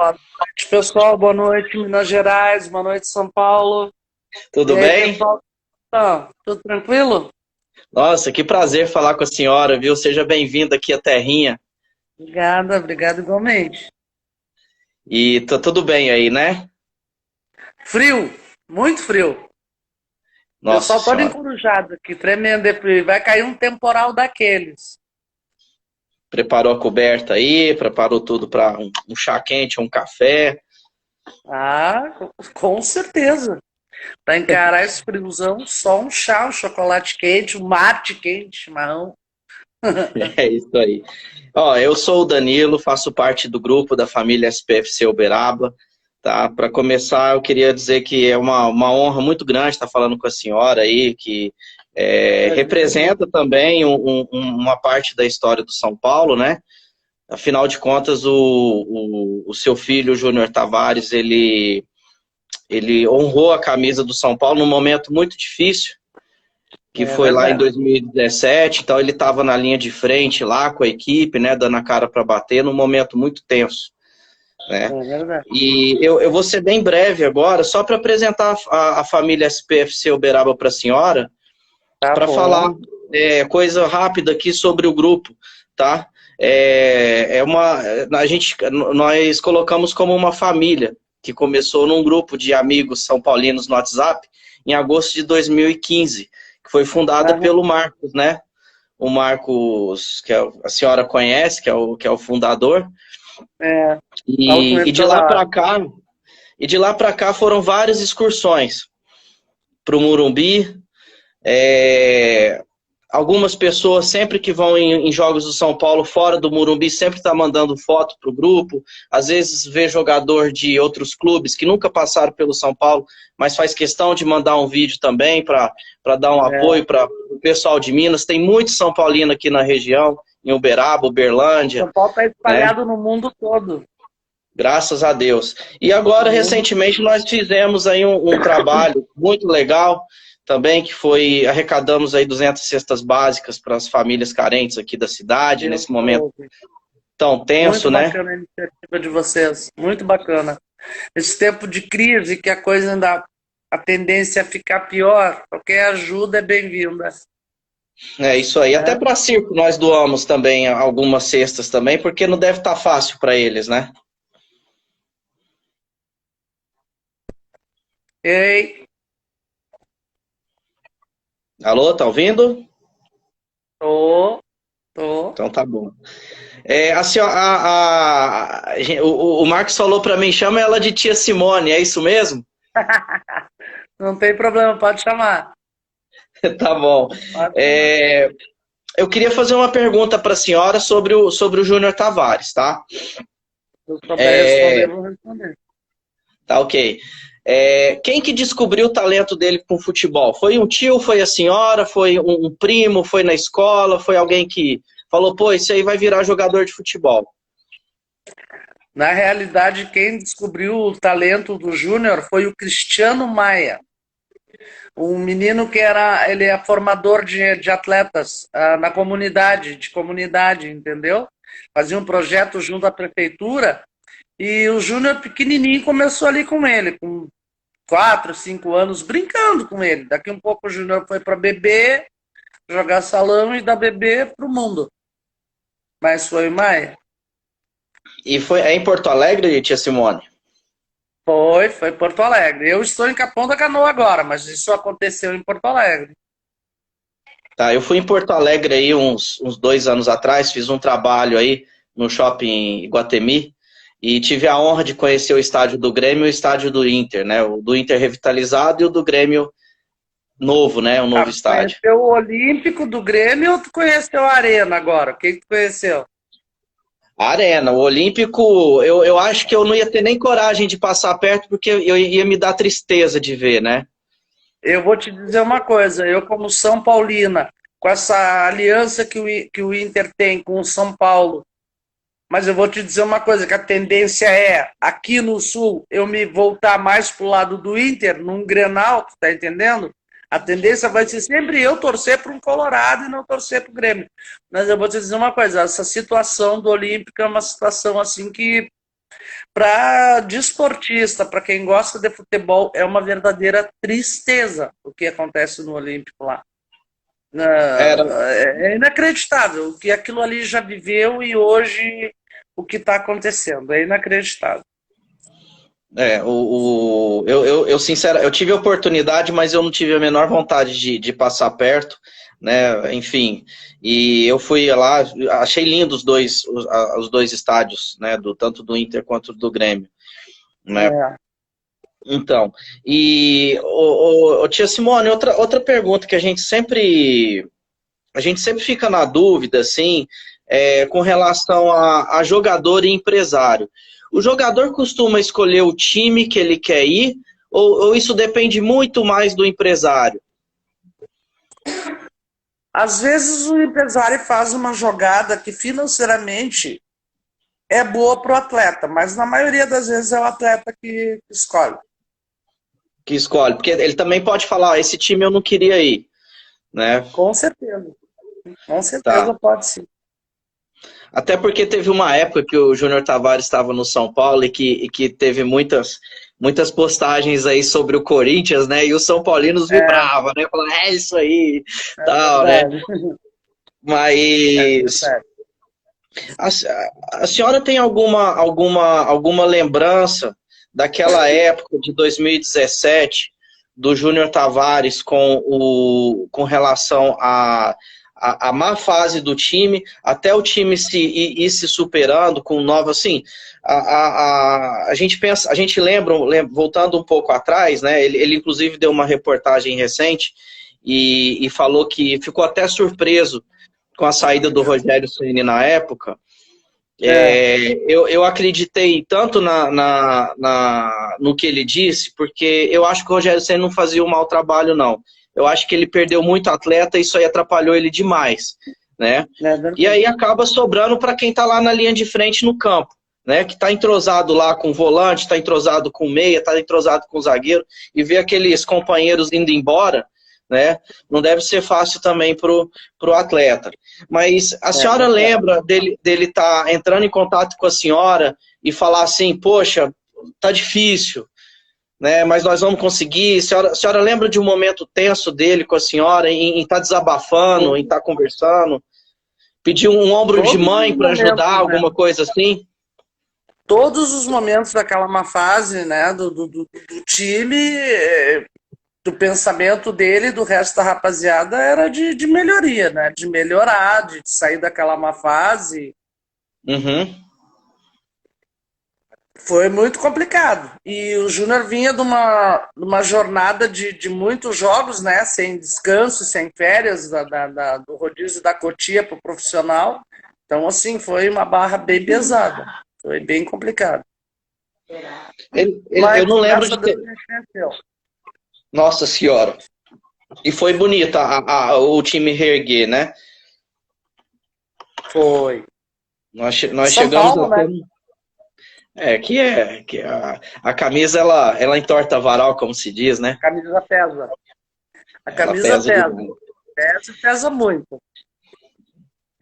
Boa noite, pessoal. Boa noite, Minas Gerais. Boa noite, São Paulo. E Tudo aí, bem? pessoal? Tudo tranquilo? Nossa, que prazer falar com a senhora, viu? Seja bem-vinda aqui à Terrinha. Obrigada, obrigado igualmente. E tá tudo bem aí, né? Frio, muito frio. O Nossa pessoal todo senhora. encorujado aqui, tremendo de frio. Vai cair um temporal daqueles. Preparou a coberta aí, preparou tudo para um chá quente, um café. Ah, com certeza. Para encarar esse friozão, só um chá, um chocolate quente, um mate quente, chimarrão. É isso aí. Ó, eu sou o Danilo, faço parte do grupo da família SPFC Uberaba, tá? Para começar, eu queria dizer que é uma honra muito grande estar falando com a senhora aí, que Prazer é meu. representa também uma parte da história do São Paulo, né? Afinal de contas, o seu filho, Júnior Tavares, ele honrou a camisa do São Paulo num momento muito difícil, que É foi lá em verdade, 2017. Então ele estava na linha de frente lá com a equipe, né, dando a cara para bater, num momento muito tenso, né? é verdade. E eu vou ser bem breve agora, só para apresentar a família SPFC Uberaba para a senhora, Tá para bom. falar coisa rápida aqui sobre o grupo, tá? Nós colocamos como uma família que começou num grupo de amigos são paulinos no WhatsApp em agosto de 2015, que foi fundada Aham. pelo Marcos, né? O Marcos, a senhora conhece, que é o fundador, É, a última e, vez e que de eu lá lá. para cá, foram várias excursões para o Murumbi. É, Algumas pessoas, sempre que vão em jogos do São Paulo, fora do Morumbi, sempre está mandando foto para o grupo. Às vezes vê jogador de outros clubes que nunca passaram pelo São Paulo, mas faz questão de mandar um vídeo também para dar um É, apoio para o pessoal de Minas. Tem muito São Paulino aqui na região, em Uberaba, Uberlândia, São Paulo está né? espalhado no mundo todo. Graças a Deus. E agora, No mundo. recentemente, nós fizemos aí um trabalho muito legal também, que foi, arrecadamos aí 200 cestas básicas para as famílias carentes aqui da cidade, Eu nesse momento soube. tão tenso, Muito né? bacana a iniciativa de vocês. Muito bacana. Esse tempo de crise, que a coisa ainda, a tendência é ficar pior, qualquer ajuda é bem-vinda. É isso aí. Até Né? para circo nós doamos também algumas cestas também, porque não deve estar fácil para eles, né? Ei, Alô, tá ouvindo? tô, tô. Então tá bom. O Marcos falou para mim, chama ela de tia Simone, é isso mesmo? Não tem problema, pode chamar. Tá bom. Pode chamar. É, eu queria fazer uma pergunta para a senhora sobre o Júnior Tavares, tá? Se eu souber responder, eu vou responder. Tá, ok. Quem que descobriu o talento dele com futebol? Foi um tio, foi a senhora, foi um primo, foi na escola, foi alguém que falou, pô, esse aí vai virar jogador de futebol. Na realidade, quem descobriu o talento do Júnior foi o Cristiano Maia. Um menino que ele é formador de atletas na comunidade, de comunidade, entendeu? Fazia um projeto junto à prefeitura e o Júnior pequenininho começou ali com ele, com 4, 5 anos, brincando com ele. Daqui um pouco o Júnior foi para bebê, jogar salão e dar bebê para o mundo. Mas foi o Maia. E é em Porto Alegre, tia Simone? Foi Porto Alegre. Eu estou em Capão da Canoa agora, mas isso aconteceu em Porto Alegre. Tá, eu fui em Porto Alegre aí uns 2 anos atrás, fiz um trabalho aí no shopping Iguatemi e tive a honra de conhecer o estádio do Grêmio e o estádio do Inter, né? O do Inter revitalizado e o do Grêmio novo, né? Um novo Ah, estádio. conheceu o Olímpico do Grêmio ou tu conheceu a Arena agora? Quem tu conheceu? A Arena, o Olímpico, eu acho que eu não ia ter nem coragem de passar perto porque eu ia me dar tristeza de ver, né? Eu vou te dizer uma coisa, eu como São Paulina, com essa aliança que o Inter tem com o São Paulo, mas eu vou te dizer uma coisa, que a tendência é, aqui no Sul, eu me voltar mais pro lado do Inter, num Grenal, tu tá entendendo? A tendência vai ser sempre eu torcer para um Colorado e não torcer para o Grêmio. Mas eu vou te dizer uma coisa, essa situação do Olímpico é uma situação assim que Para desportista, para quem gosta de futebol, é uma verdadeira tristeza o que acontece no Olímpico lá. Era, É inacreditável o que aquilo ali já viveu e hoje o que está acontecendo. É inacreditável. eu sinceramente, eu tive a oportunidade, mas eu não tive a menor vontade de passar perto, né? Enfim, e eu fui lá, achei lindo os dois estádios, né? Tanto do Inter quanto do Grêmio, né? É. Então, tia Simone, outra pergunta que a gente sempre fica na dúvida, assim, com relação a jogador e empresário. O jogador costuma escolher o time que ele quer ir, ou isso depende muito mais do empresário? Às vezes o empresário faz uma jogada que financeiramente é boa para o atleta, mas na maioria das vezes é o atleta que escolhe. Que escolhe, porque ele também pode falar, esse time eu não queria ir, né? Com Tá. certeza pode sim. Até porque teve uma época que o Júnior Tavares estava no São Paulo e que teve muitas postagens aí sobre o Corinthians, né? E os São Paulinos vibravam, né? Falando, é isso aí, É tal, né? verdade. É Mas verdade. a, a senhora tem alguma lembrança daquela época de 2017 do Júnior Tavares com relação a má fase do time, até o time ir se superando com novas, assim, a gente pensa, a gente lembra, voltando um pouco atrás, né, ele inclusive deu uma reportagem recente e falou que ficou até surpreso com a saída do Rogério Ceni na época. É. Eu acreditei tanto no que ele disse, porque eu acho que o Rogério Ceni não fazia um mau trabalho, não. Eu acho que ele perdeu muito atleta e isso aí atrapalhou ele demais, né? É E verdade. aí acaba sobrando para quem está lá na linha de frente no campo, né? Que está entrosado lá com o volante, está entrosado com o meia, está entrosado com o zagueiro, e ver aqueles companheiros indo embora, né? Não deve ser fácil também pro atleta. Mas a É senhora verdade. lembra dele estar entrando em contato com a senhora e falar assim, poxa, tá difícil, né? Mas nós vamos conseguir. A senhora lembra de um momento tenso dele com a senhora, em estar desabafando, em estar conversando? Pedir um ombro de Todos mãe os para ajudar, momentos, né? alguma coisa assim? Todos os momentos daquela má fase, né, do time, do pensamento dele, do resto da rapaziada, era de melhoria, né? De melhorar, de sair daquela má fase. Uhum. Foi muito complicado. E o Júnior vinha de uma jornada de muitos jogos, né? Sem descanso, sem férias, do rodízio da Cotia para o profissional. Então, assim, foi uma barra bem pesada. Foi bem complicado. Eu Mas, não lembro graças a de Deus, ter. a gente venceu. Nossa Senhora. E foi bonito o time reerguer, né? Foi. Nós São chegamos Paulo, até. né? Que a camisa ela entorta varal, como se diz, né? A camisa pesa. A Ela camisa pesa pesa. demais. Pesa e pesa muito.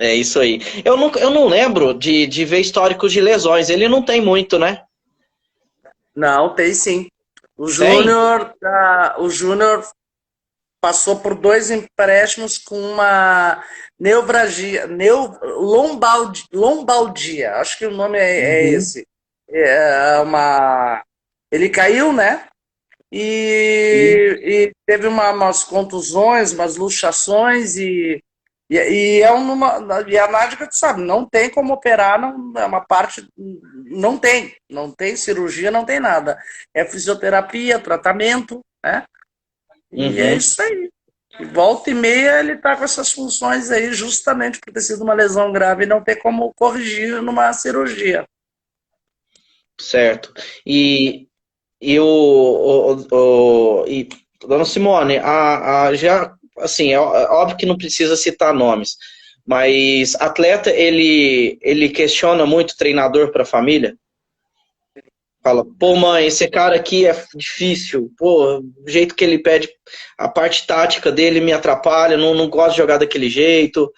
É isso aí. Eu não lembro de ver históricos de lesões. Ele não tem muito, né? Não, tem sim. O Tem? Júnior, o Júnior passou por 2 empréstimos com uma neovralgia, lombalgia, acho que o nome é Uhum. esse. Ele caiu, né? Sim. E teve umas contusões, umas luxações e a Nádia, tu sabe, não tem como operar, não, é uma parte, não tem cirurgia, não tem nada. É fisioterapia, tratamento, né? E é Uhum. isso aí. E volta e meia ele tá com essas funções aí, justamente por ter sido uma lesão grave e não ter como corrigir numa cirurgia. Certo. Dona Simone, já, assim, é óbvio que não precisa citar nomes, mas atleta, ele questiona muito o treinador para a família? Fala, pô, mãe, esse cara aqui é difícil, pô, o jeito que ele pede, a parte tática dele me atrapalha, não gosto de jogar daquele jeito.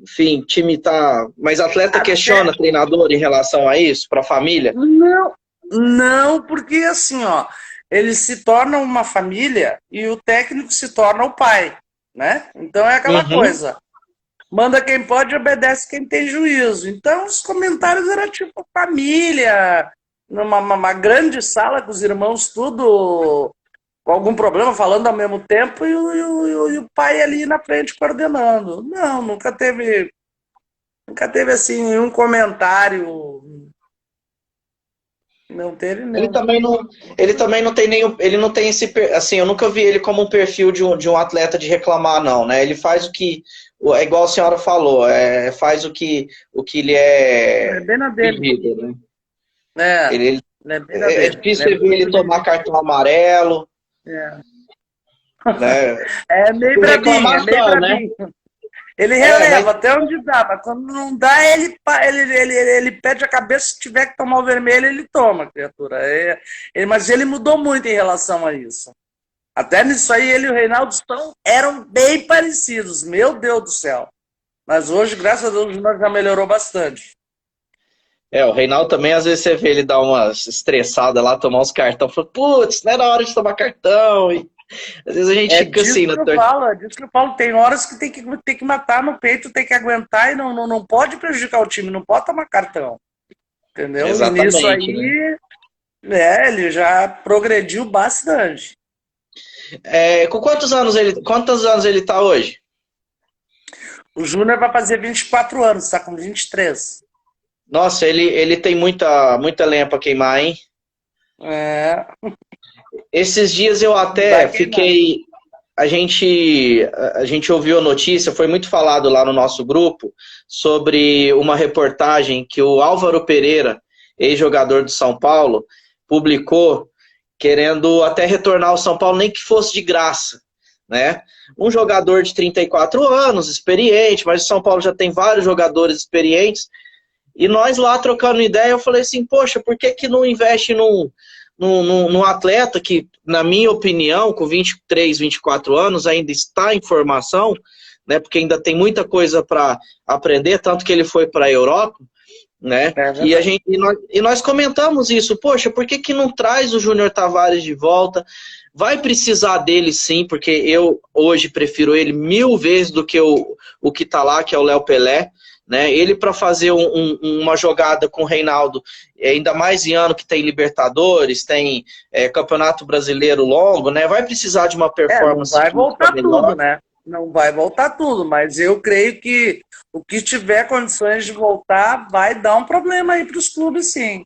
enfim, time tá... Mas atleta questiona treinador em relação a isso, para a família? Não, não, porque assim, ó, eles se tornam uma família e o técnico se torna o pai, né? Então é aquela Uhum. coisa. Manda quem pode, obedece quem tem juízo. Então os comentários eram tipo família, numa grande sala com os irmãos tudo com algum problema, falando ao mesmo tempo, e o pai ali na frente coordenando. Não, nunca teve assim nenhum comentário. Não teve, Ele não. também não, ele também não tem nenhum, ele não tem esse, assim, eu nunca vi ele como um perfil de um atleta de reclamar, não, né? Ele faz o que, é igual a senhora falou, faz o que lhe É é bem na dele. pedido, né? É, Ele, é bem na é dele. difícil você ver ele tomar cartão amarelo, É. né? É meio Por brabinho, é meio reclamação, né? brabinho. Ele Mas releva até onde dá, mas quando não dá, ele pede a cabeça, se tiver que tomar o vermelho, ele toma, criatura. Mas ele mudou muito em relação a isso. Até nisso aí, ele e o Reinaldo eram bem parecidos, meu Deus do céu. Mas hoje, graças a Deus, nós já melhorou bastante. o Reinaldo também, às vezes você vê ele dar umas estressadas lá, tomar uns cartão, fala, putz, não era hora de tomar cartão. E às vezes a gente É fica disso assim na que eu torcida. falo, é disso que eu falo. Tem horas que tem que matar no peito, tem que aguentar e não pode prejudicar o time, não pode tomar cartão. Entendeu? E nisso Exatamente, né? aí, ele já progrediu bastante. Com quantos anos ele tá hoje? O Júnior vai fazer 24 anos, está com 23. Nossa, ele tem muita lenha para queimar, hein? É, Esses dias eu até vai queimar. fiquei. A gente ouviu a notícia, foi muito falado lá no nosso grupo, sobre uma reportagem que o Álvaro Pereira, ex-jogador do São Paulo, publicou, querendo até retornar ao São Paulo, nem que fosse de graça, né? Um jogador de 34 anos, experiente, mas o São Paulo já tem vários jogadores experientes, e nós lá trocando ideia, eu falei assim, poxa, por que não investe num atleta que, na minha opinião, com 23, 24 anos, ainda está em formação, né, porque ainda tem muita coisa para aprender, tanto que ele foi para a Europa, né? É E, verdade. nós comentamos isso, poxa, por que não traz o Júnior Tavares de volta? Vai precisar dele sim, porque eu hoje prefiro ele 1000 vezes do que o que está lá, que é o Léo Pelé. Né? Ele para fazer uma jogada com o Reinaldo, ainda mais em ano que tem Libertadores, tem Campeonato Brasileiro longo, né? Vai precisar de uma Não performance vai física voltar tudo, melhor. né? Não vai voltar tudo, mas eu creio que o que tiver condições de voltar vai dar um problema aí para os clubes, sim.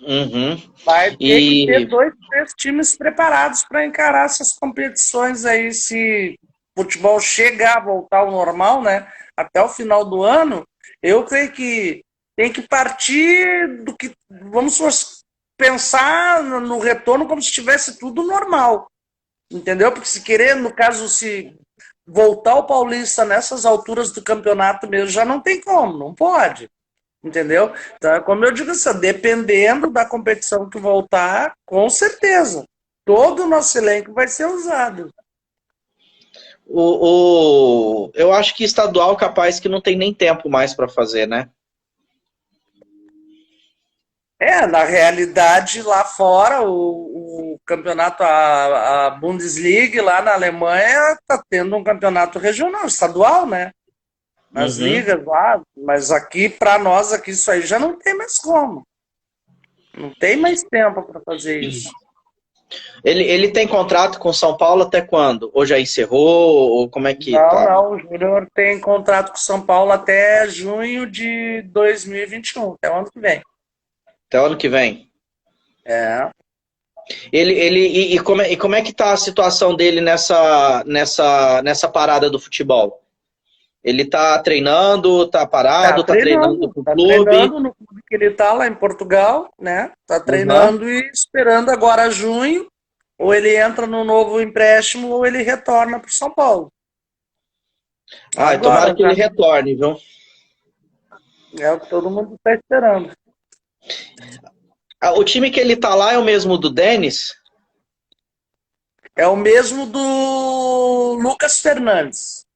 Uhum. Vai ter que ter E 2, 3 times preparados para encarar essas competições aí, se o futebol chegar a voltar ao normal, né? Até o final do ano, eu creio que tem que partir do que vamos pensar no retorno como se estivesse tudo normal, entendeu? Porque se querer, no caso, se voltar o Paulista nessas alturas do campeonato mesmo, já não tem como, não pode. Entendeu? Então, como eu digo assim, dependendo da competição que voltar, com certeza, todo o nosso elenco vai ser usado. eu acho que estadual capaz que não tem nem tempo mais para fazer, né? Na realidade, lá fora, o campeonato, a Bundesliga, lá na Alemanha, está tendo um campeonato regional, estadual, né? Nas Uhum. ligas lá, mas aqui, para nós, aqui, isso aí já não tem mais como. Não tem mais tempo para fazer isso. Ele tem contrato com São Paulo até quando? Ou já encerrou? Ou como é que Não, tá? não. O Júnior tem contrato com o São Paulo até junho de 2021, até o ano que vem. Até o ano que vem? É. Como é que tá a situação dele nessa parada do futebol? Ele tá treinando, tá parado, tá treinando pro Tá clube? treinando no clube que ele tá lá em Portugal, né? Tá Uhum. treinando e esperando agora junho, ou ele entra no novo empréstimo ou ele retorna para o São Paulo. Ai, tomara Agora que ele já retorne, viu? é o que todo mundo está esperando. O time que ele tá lá é o mesmo do Denis? É o mesmo do Lucas Fernandes.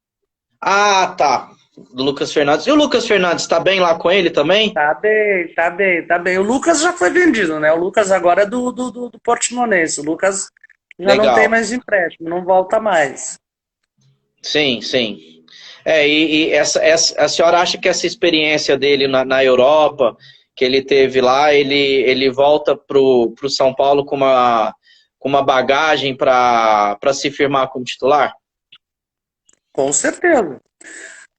Ah, tá. Do Lucas Fernandes. E o Lucas Fernandes está bem lá com ele também? Tá bem, tá bem, tá bem. O Lucas já foi vendido, né? O Lucas agora é do Portimonense. O Lucas já não tem Legal. mais empréstimo, não volta mais. Sim, sim. A senhora acha que essa experiência dele na Europa, que ele teve lá, ele volta pro São Paulo com uma bagagem para se firmar como titular? Com certeza.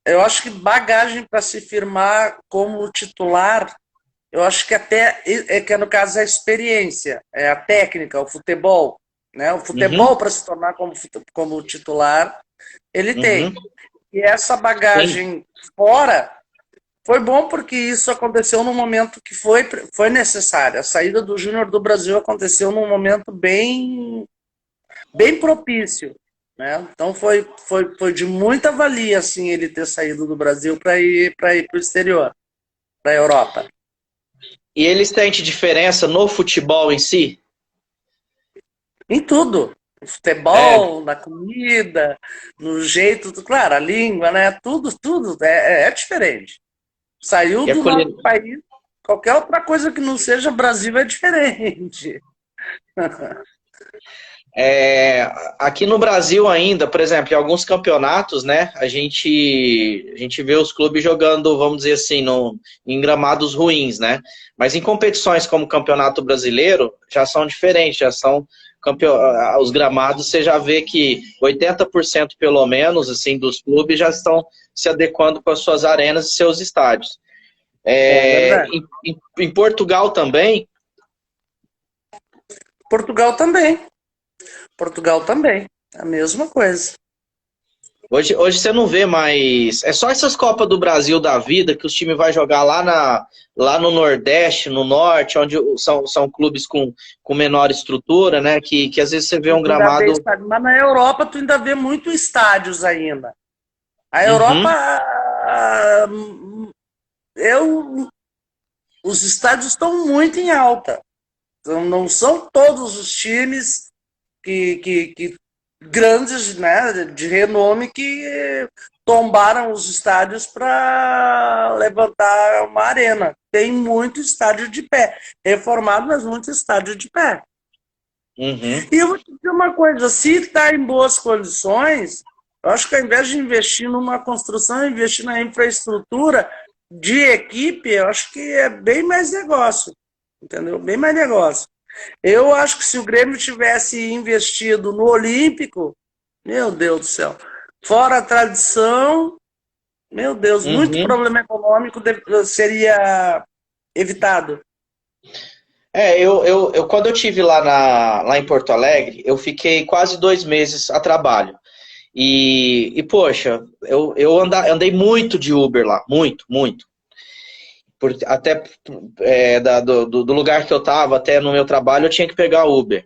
Eu acho que bagagem para se firmar como titular, eu acho que até é que no caso é a experiência, é a técnica, o futebol, né? O Uhum, futebol para se tornar como titular, ele uhum, tem. E essa sim. bagagem fora foi bom porque isso aconteceu num momento que foi necessário. A saída do Júnior do Brasil aconteceu num momento bem propício, né? Então foi de muita valia assim ele ter saído do Brasil para ir para o exterior, para a Europa. E ele sente diferença no futebol em si? Em tudo. No É, futebol, na comida, no jeito, claro, a língua, né? Tudo é diferente. Saiu e a do nosso culinária. país, qualquer outra coisa que não seja Brasil é diferente. É, aqui no Brasil ainda, por exemplo, em alguns campeonatos, né, a gente vê os clubes jogando, vamos dizer assim, no, em gramados ruins, né? Mas em competições como o Campeonato Brasileiro, já são diferentes, já são os gramados, você já vê que 80% pelo menos, assim, dos clubes já estão se adequando com as suas arenas e seus estádios. É É, verdade. em Portugal também. Portugal também. Portugal também. A mesma coisa. Hoje você não vê mais. É só essas Copas do Brasil da vida que os times vão jogar lá no Nordeste, no Norte, onde são clubes com menor estrutura, né? Que às vezes você vê E um tu ainda vê gramado. estádio. Mas na Europa tu ainda vê muito estádios ainda. A Europa, Uhum, eu, os estádios estão muito em alta. Então, não são todos os times que grandes, né, de renome que tombaram os estádios para levantar uma arena. Tem muito estádio de pé, reformado, mas muito estádio de pé. uhum. E eu vou te dizer uma coisa, se está em boas condições, eu acho que ao invés de investir numa construção, investir na infraestrutura de equipe, eu acho que é bem mais negócio, entendeu? Bem mais negócio. Eu acho que se o Grêmio tivesse investido no Olímpico, meu Deus do céu, fora a tradição, meu Deus, muito Uhum. problema econômico seria evitado. Quando eu tive lá em Porto Alegre, eu fiquei quase 2 meses a trabalho. Poxa, andei muito de Uber lá, muito, muito. Até do lugar que eu estava até no meu trabalho, eu tinha que pegar Uber.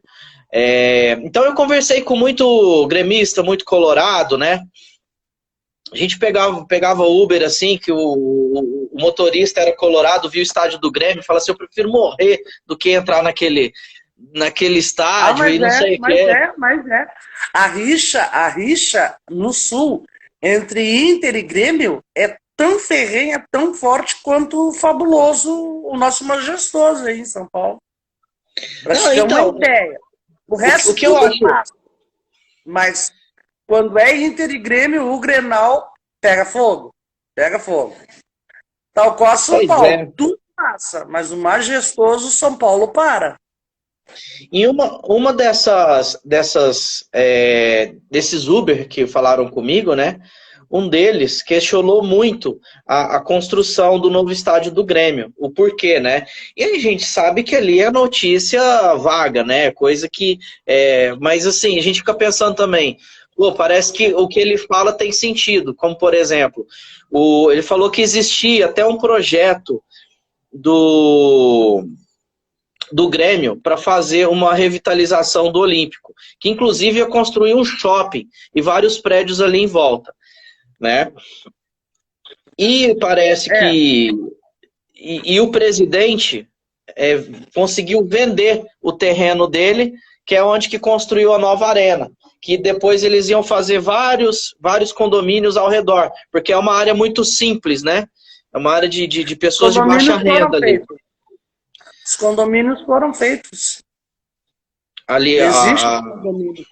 Então eu conversei com muito gremista, muito colorado, né? A gente pegava Uber assim, que o motorista era colorado, viu o estádio do Grêmio e fala assim, eu prefiro morrer do que entrar naquele Ah, estádio e não sei o que. mas é. A rixa no Sul entre Inter e Grêmio é tão ferrenha, tão forte quanto o fabuloso, o nosso majestoso aí em São Paulo. Para te Não, ter uma então, ideia. O o resto que eu tudo acho. passa. Mas quando é Inter e Grêmio, o Grenal pega fogo. Pega fogo. Tal qual São Pois Paulo. é. Tudo passa, mas o majestoso São Paulo para. E uma desses Uber que falaram comigo, né? Um deles questionou muito a construção do novo estádio do Grêmio, o porquê, né? E a gente sabe que ali é notícia vaga, né? Coisa que. Mas assim, a gente fica pensando também, pô, parece que o que ele fala tem sentido, como por exemplo, ele falou que existia até um projeto do do Grêmio para fazer uma revitalização do Olímpico, que inclusive ia construir um shopping e vários prédios ali em volta, né? E parece É, que o presidente conseguiu vender o terreno dele, que é onde que construiu a nova arena. que depois eles iam fazer vários condomínios ao redor, porque é uma área muito simples, né? É uma área de Os pessoas de baixa condomínios foram renda ali. feitos. Os condomínios foram feitos. Ali, Existe condomínio.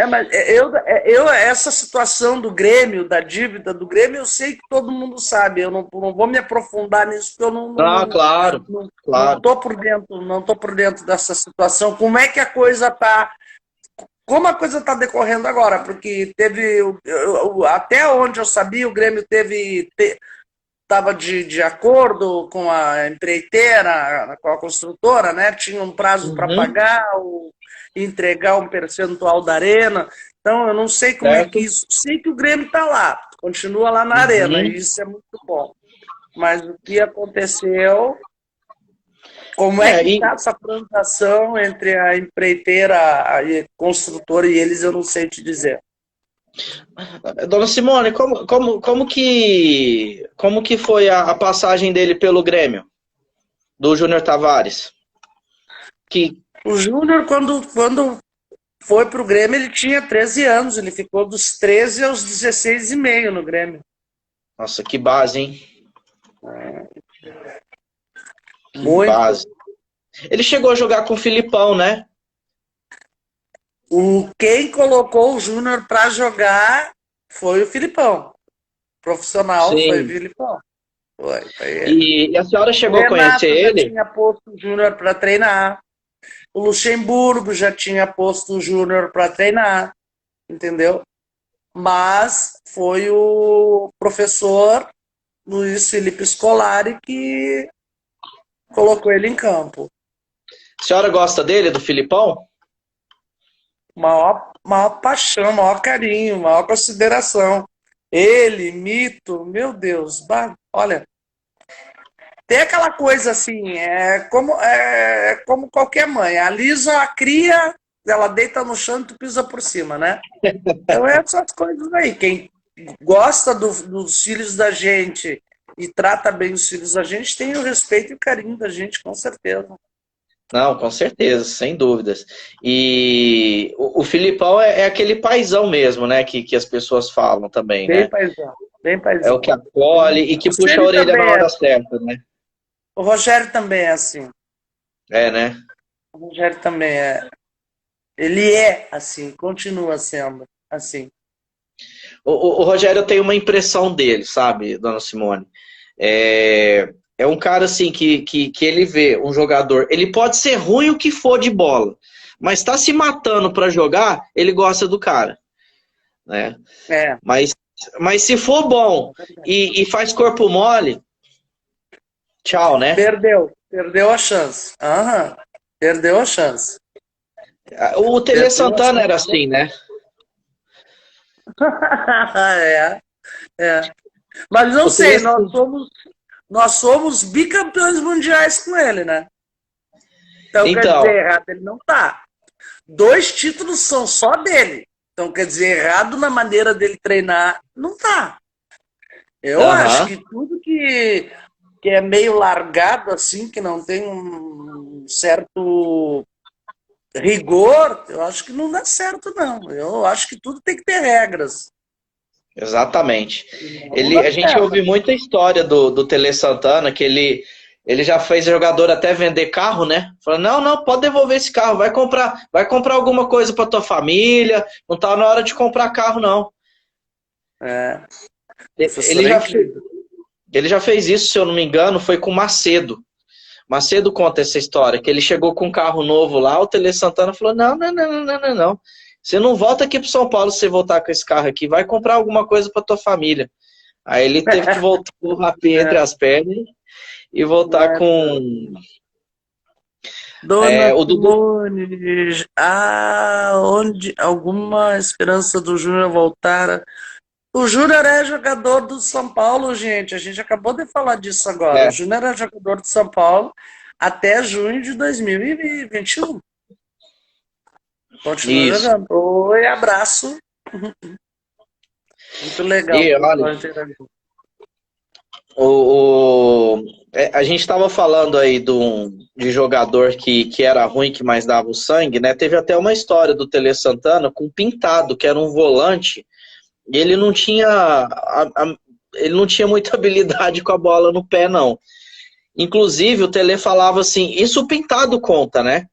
Mas essa situação do Grêmio, da dívida do Grêmio, eu sei que todo mundo sabe. Eu não vou me aprofundar nisso, porque eu claro, não claro. tô por dentro, não tô por dentro dessa situação. Como é que a coisa está? Como a coisa está decorrendo agora? Porque teve, até onde eu sabia, o Grêmio estava de acordo com a empreiteira, com a construtora, né? Tinha um prazo para Uhum, pagar, entregar um percentual da arena. Então, eu não sei como é que certo? isso. Sei que o Grêmio está lá, continua lá na arena, e Uhum. isso é muito bom. Mas o que aconteceu, como é É, que está essa transação entre a empreiteira, a construtora e eles, eu não sei te dizer. dona Simone, como que foi a passagem dele pelo Grêmio, do Júnior Tavares? Que, O Júnior, quando foi para o Grêmio, ele tinha 13 anos. Ele ficou dos 13 aos 16 e meio no Grêmio. nossa, que base, hein? Que Muito. base. Ele chegou a jogar com o Filipão, né? Quem colocou o Júnior para jogar foi o Filipão. Profissional foi o Sim. Filipão. Foi ele. E a senhora O chegou a conhecer Renato já ele? tinha posto o Júnior para treinar. O Luxemburgo já tinha posto o Júnior para treinar. Entendeu? Mas foi o professor Luiz Felipe Scolari que colocou ele em campo. A senhora gosta dele, do Filipão? Maior paixão, maior carinho, maior consideração. Ele, Mito, meu Deus, olha, tem aquela coisa assim, é como qualquer mãe. A Lisa cria, ela deita no chão e tu pisa por cima, né? Então é essas coisas aí. Quem gosta dos filhos da gente e trata bem os filhos da gente tem o respeito e o carinho da gente, com certeza. Não, com certeza, sem dúvidas. E o Filipão é aquele paizão mesmo, né? Que as pessoas falam também, Bem né? paizão, bem É o que paizão. acolhe e que O puxa a Ceni orelha na também é hora assim. certa, né? O Rogério também é assim. É, né? O Rogério também é. Ele é assim, continua sendo assim. O Rogério tem uma impressão dele, sabe, dona Simone? É um cara assim que ele vê um jogador. Ele pode ser ruim o que for de bola, mas tá se matando para jogar, ele gosta do cara, né? É, Mas, mas se for bom e faz corpo mole, tchau, né? perdeu a chance. Aham, perdeu a chance. O Tele Perdeu a Santana chance. era assim, né? É, é. Mas não O Tele... sei, nós somos bicampeões mundiais com ele, né? Então quer dizer, Então, errado ele não tá. 2 títulos são só dele. Então quer dizer, errado na maneira dele treinar, não tá. Eu acho aham. que tudo que é meio largado assim, que não tem um certo rigor, eu acho que não dá certo, não. Eu acho que tudo tem que ter regras. Exatamente. Não dá A gente ouve certo. muita história do Tele Santana, que ele já fez jogador até vender carro, né? Falando, não, não, pode devolver esse carro, vai comprar alguma coisa para tua família, não tá na hora de comprar carro, não. É, Ele professor é já, fe- incrível. ele já fez isso, se eu não me engano, foi com Macedo. Macedo conta essa história, que ele chegou com um carro novo lá, o Tele Santana falou, não, não, não, não, não, não, não. Você não volta aqui pro São Paulo se você voltar com esse carro aqui, vai comprar alguma coisa para tua família. Aí ele teve que voltar com o rapé entre É, as pernas e voltar é. com Dona o Dudu. Simone, onde alguma esperança do Júnior voltar? O Júnior é jogador do São Paulo, gente. A gente acabou de falar disso agora. O É, Júnior é jogador do São Paulo até junho de 2021. Continua isso. jogando. Oi, abraço. Muito legal. E olha, Pessoal interagindo. A gente estava falando aí de jogador que era ruim, que mais dava o sangue, né? Teve até uma história do Tele Santana com o Pintado, que era um volante, e ele não tinha muita habilidade com a bola no pé, não. Inclusive, o Tele falava assim, isso o Pintado conta, né?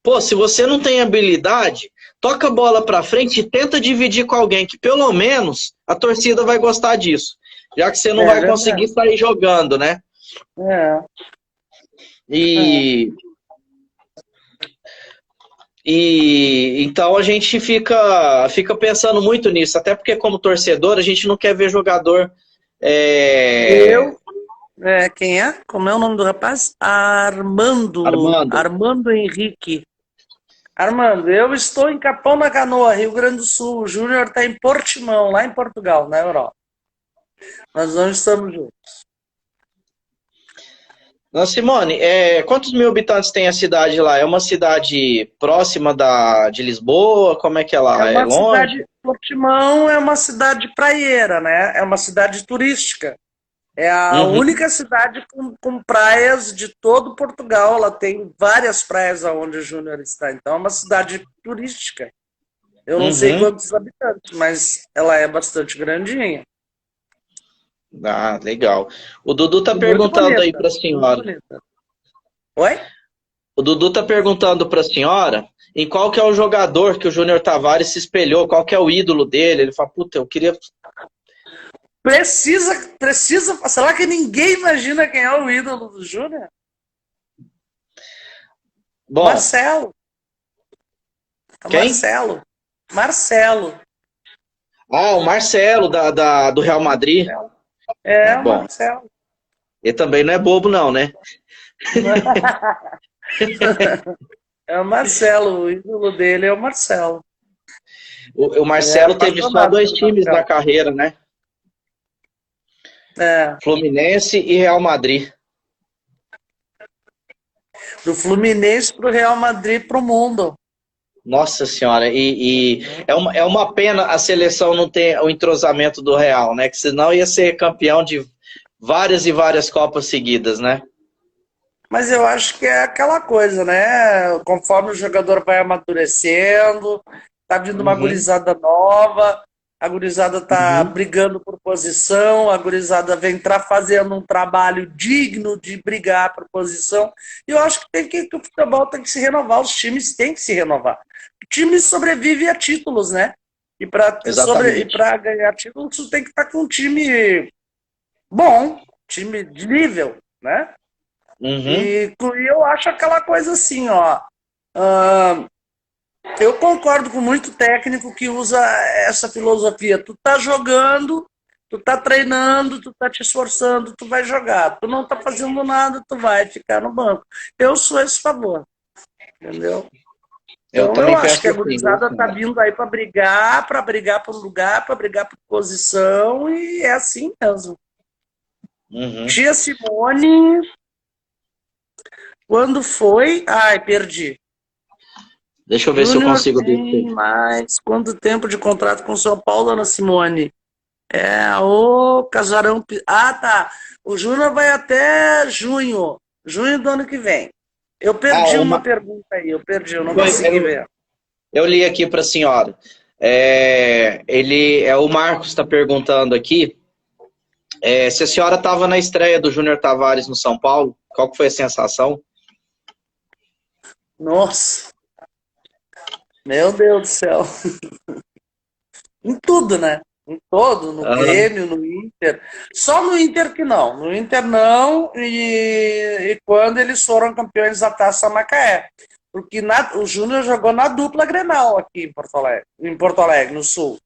Pô, se você não tem habilidade, toca a bola pra frente e tenta dividir com alguém, que pelo menos a torcida vai gostar disso. Já que você não É vai conseguir verdade. sair jogando, né? É, é. E, e então a gente fica pensando muito nisso, até porque como torcedor a gente não quer ver jogador é, Eu, quem é? Como é o nome do rapaz? Armando. armando. Armando Henrique. Armando, eu estou em Capão da Canoa, Rio Grande do Sul. O Júnior está em Portimão, lá em Portugal, na Europa. Nós não estamos juntos. Não, Simone, quantos mil habitantes tem a cidade lá? É uma cidade próxima de Lisboa? Como é que é É lá? É uma longe? cidade, Portimão é uma cidade praieira, né? É uma cidade turística. É a Uhum, única cidade com praias de todo Portugal. Ela tem várias praias onde o Júnior está. Então é uma cidade turística. Eu não sei uhum. quantos habitantes, mas ela é bastante grandinha. Ah, legal. O Dudu tá E muito perguntando aí bonita. para a Muito senhora. bonita. Oi? O Dudu tá perguntando para a senhora em qual que é o jogador que o Júnior Tavares se espelhou, qual que é o ídolo dele. Ele fala, puta, eu queria. Precisa. Será que ninguém imagina quem é o ídolo do Júnior? Bom, Marcelo. quem? Marcelo. Marcelo. Ah, o Marcelo do Real Madrid. Marcelo. É, Ah, o bom, Marcelo. ele também não é bobo, não, né? É o Marcelo. O ídolo dele é o Marcelo. O Ele é Marcelo teve só apaixonado dois pelo times na Marcelo. carreira, né? É. Fluminense e Real Madrid. Do Fluminense pro Real Madrid pro mundo. Nossa senhora, e é uma pena a seleção não ter o entrosamento do Real, né? Que senão ia ser campeão de várias e várias Copas seguidas, né? Mas eu acho que é aquela coisa, né? Conforme o jogador vai amadurecendo, tá vindo uma Uhum, gurizada nova, a gurizada tá uhum. brigando por posição, a gurizada vem fazendo um trabalho digno de brigar por posição. E eu acho que o futebol tem que se renovar, os times têm que se renovar. O time sobrevive a títulos, né? Exatamente. Para ganhar títulos, tu tem que estar com um time bom, time de nível, né? Uhum. E eu acho aquela coisa assim, ó. ah, eu concordo com muito técnico que usa essa filosofia. Tu tá jogando, tu tá treinando, tu tá te esforçando, tu vai jogar. Tu não tá fazendo nada, tu vai ficar no banco. Eu sou esse favor, entendeu? Eu Então eu também acho que penso a assim, viu, gurizada tá senhora? vindo aí para brigar por lugar, para brigar por posição, e é assim mesmo. Uhum. Tia Simone, quando foi? Ai, perdi. Deixa eu ver se eu Júnior consigo descer. tem mais quanto tempo de contrato com o São Paulo, Ana Simone? É o Casarão. Ah, tá. O Júnior vai até junho. Junho do ano que vem. Eu Ah, perdi uma pergunta aí, eu não consegui eu, ver. eu li aqui para a senhora. O Marcos está perguntando aqui se a senhora estava na estreia do Júnior Tavares no São Paulo. Qual que foi a sensação? Nossa, meu Deus do céu. Em tudo, né? Em todo, no Aham. Grêmio, no Inter. Só no Inter que não. No Inter não, e quando eles foram campeões da Taça Macaé. Porque o Júnior jogou na dupla Grenal aqui em Porto Alegre, no Sul.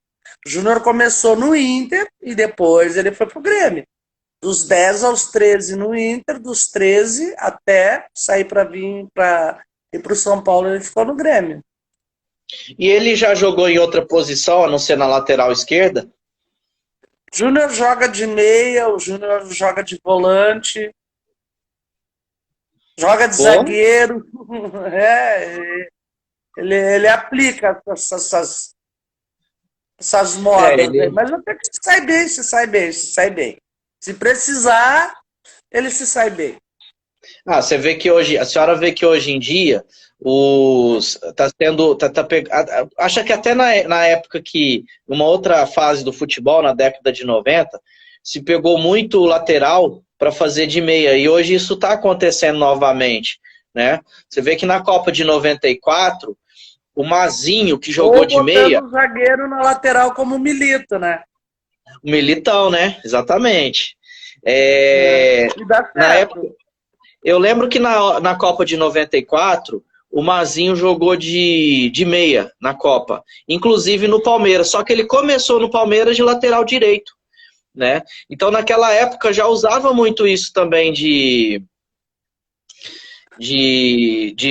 O Júnior começou no Inter e depois ele foi pro Grêmio. Dos 10 aos 13 no Inter, dos 13 até sair para vir para ir para o São Paulo, ele ficou no Grêmio. E ele já jogou em outra posição, a não ser na lateral esquerda? Júnior joga de meia, o Júnior joga de volante, joga de Pô, zagueiro. É, ele aplica essas modas, né? ele, Mas até que se sai bem, se sai bem, se sai bem. Se precisar, ele se sai bem. Ah, você vê que hoje, a senhora vê que hoje em dia tá tendo, acha que até na época que, uma outra fase do futebol, na década de 90 se pegou muito lateral para fazer de meia, e hoje isso está acontecendo novamente, né? Você vê que na Copa de 94 o Mazinho, que jogou Ou de meia, botando o zagueiro na lateral como Milito, né? o Militão, né? Exatamente. E dá Na época, certo. eu lembro que na Copa de 94, o Mazinho jogou de meia na Copa, inclusive no Palmeiras, só que ele começou no Palmeiras de lateral direito, né? Então naquela época já usava muito isso também de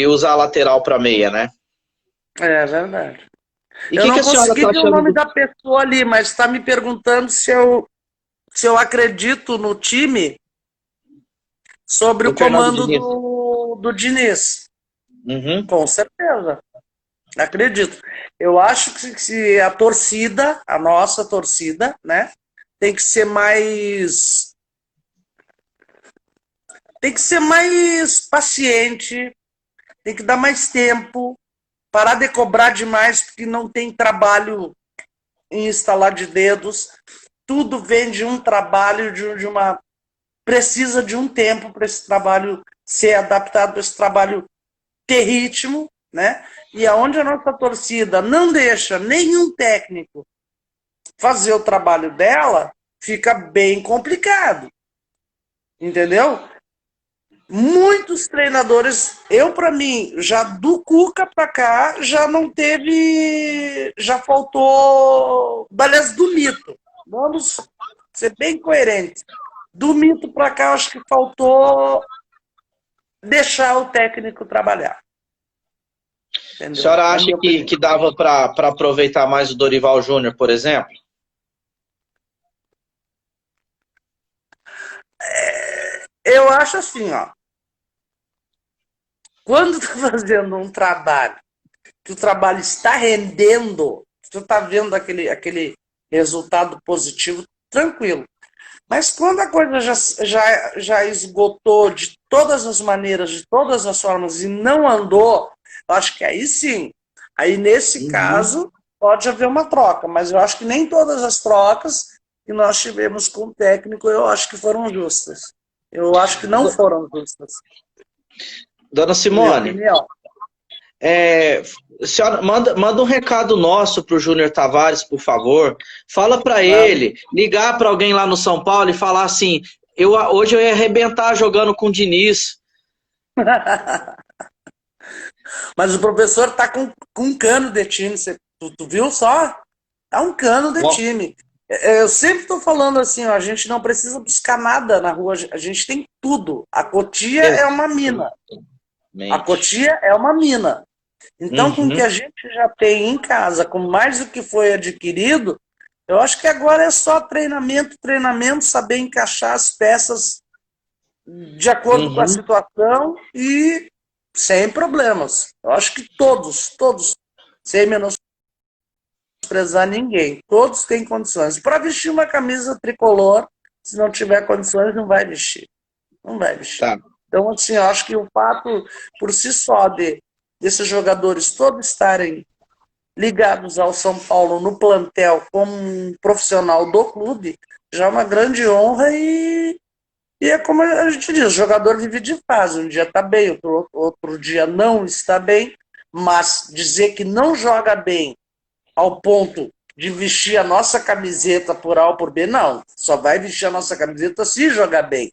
usar lateral para meia, né? É verdade. E o Eu que, que não a senhora consegui está ver o achando nome da pessoa ali, mas está me perguntando se eu acredito no time sobre do o Fernando comando Diniz? do Diniz. Uhum. Com certeza. Acredito. Eu acho que se a torcida, a nossa torcida, né, tem que ser mais, tem que ser mais paciente, tem que dar mais tempo, parar de cobrar demais, porque não tem trabalho em instalar de dedos. Tudo vem de um trabalho, de uma. Precisa de um tempo para esse trabalho ser adaptado, esse trabalho ter ritmo, né? E aonde a nossa torcida não deixa nenhum técnico fazer o trabalho dela, fica bem complicado. Entendeu? Muitos treinadores, eu para mim, já do Cuca para cá, já não teve, já faltou, aliás, do Mito. Vamos ser bem coerentes. Do Mito para cá, acho que faltou deixar o técnico trabalhar. A Entendeu? senhora Na acha minha opinião. que dava para aproveitar mais o Dorival Júnior, por exemplo? Eu acho assim, ó. Quando tá fazendo um trabalho, que o trabalho está rendendo, tu tá vendo aquele resultado positivo, tranquilo. Mas quando a coisa já esgotou de todas as maneiras, de todas as formas, e não andou, eu acho que aí sim. Aí, nesse Uhum. caso, pode haver uma troca, mas eu acho que nem todas as trocas que nós tivemos com o técnico, eu acho que foram justas. Eu acho que não foram justas, Dona na minha Simone, opinião. a senhora manda um recado nosso para o Júnior Tavares, por favor. Fala para Vamos. ele, ligar para alguém lá no São Paulo e falar assim: hoje eu ia arrebentar jogando com o Diniz. Mas o professor tá com um cano de time. Tu viu só? Tá um cano de Bom, time. Eu sempre estou falando assim, ó, a gente não precisa buscar nada na rua, a gente tem tudo. A Cotia é uma mina. A exatamente. Cotia é uma mina. Então, com o que Uhum, a gente já tem em casa, com mais do que foi adquirido, eu acho que agora é só treinamento, treinamento, saber encaixar as peças de acordo com a uhum. situação e sem problemas. Eu acho que todos, sem menosprezar ninguém, todos têm condições. Para vestir uma camisa tricolor, se não tiver condições, não vai vestir. Não vai vestir. Tá. Então, assim, eu acho que o fato, por si só, desses jogadores todos estarem ligados ao São Paulo no plantel como um profissional do clube, já é uma grande honra e é como a gente diz, o jogador vive de fase. Um dia está bem, outro dia não está bem, mas dizer que não joga bem ao ponto de vestir a nossa camiseta por A ou por B, não. Só vai vestir a nossa camiseta se jogar bem.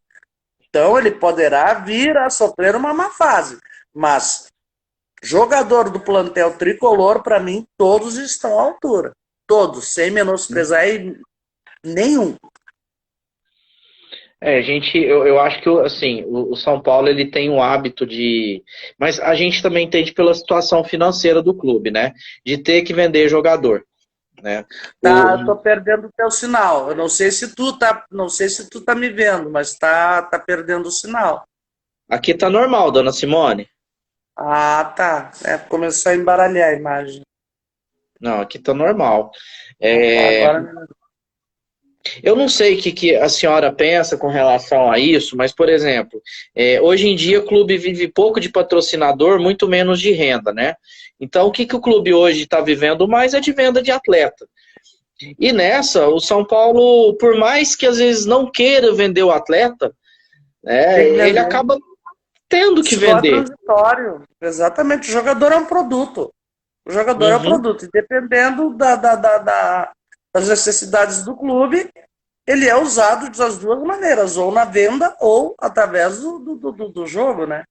Então ele poderá vir a sofrer uma má fase, mas jogador do plantel tricolor, para mim, todos estão à altura. Todos, sem menosprezar nenhum. Eu acho que assim, o São Paulo ele tem o hábito de. Mas a gente também entende pela situação financeira do clube, né? De ter que vender jogador, né? Tá, tô perdendo o teu sinal. Eu não sei se tu tá me vendo, mas tá perdendo o sinal. Aqui tá normal, dona Simone. Ah, tá. Começou a embaralhar a imagem. Não, aqui tá normal. Ah, tá, É, agora. Eu não sei o que a senhora pensa com relação a isso, mas, por exemplo, hoje em dia o clube vive pouco de patrocinador, muito menos de renda, né? Então, o que o clube hoje está vivendo mais é de venda de atleta. E nessa, o São Paulo, por mais que às vezes não queira vender o atleta, Tem que ele vender. acaba tendo que Se for vender. transitório. Exatamente. O jogador é um produto. O jogador é um Uhum. produto. E dependendo das necessidades do clube, ele é usado das duas maneiras, ou na venda ou através do jogo, né?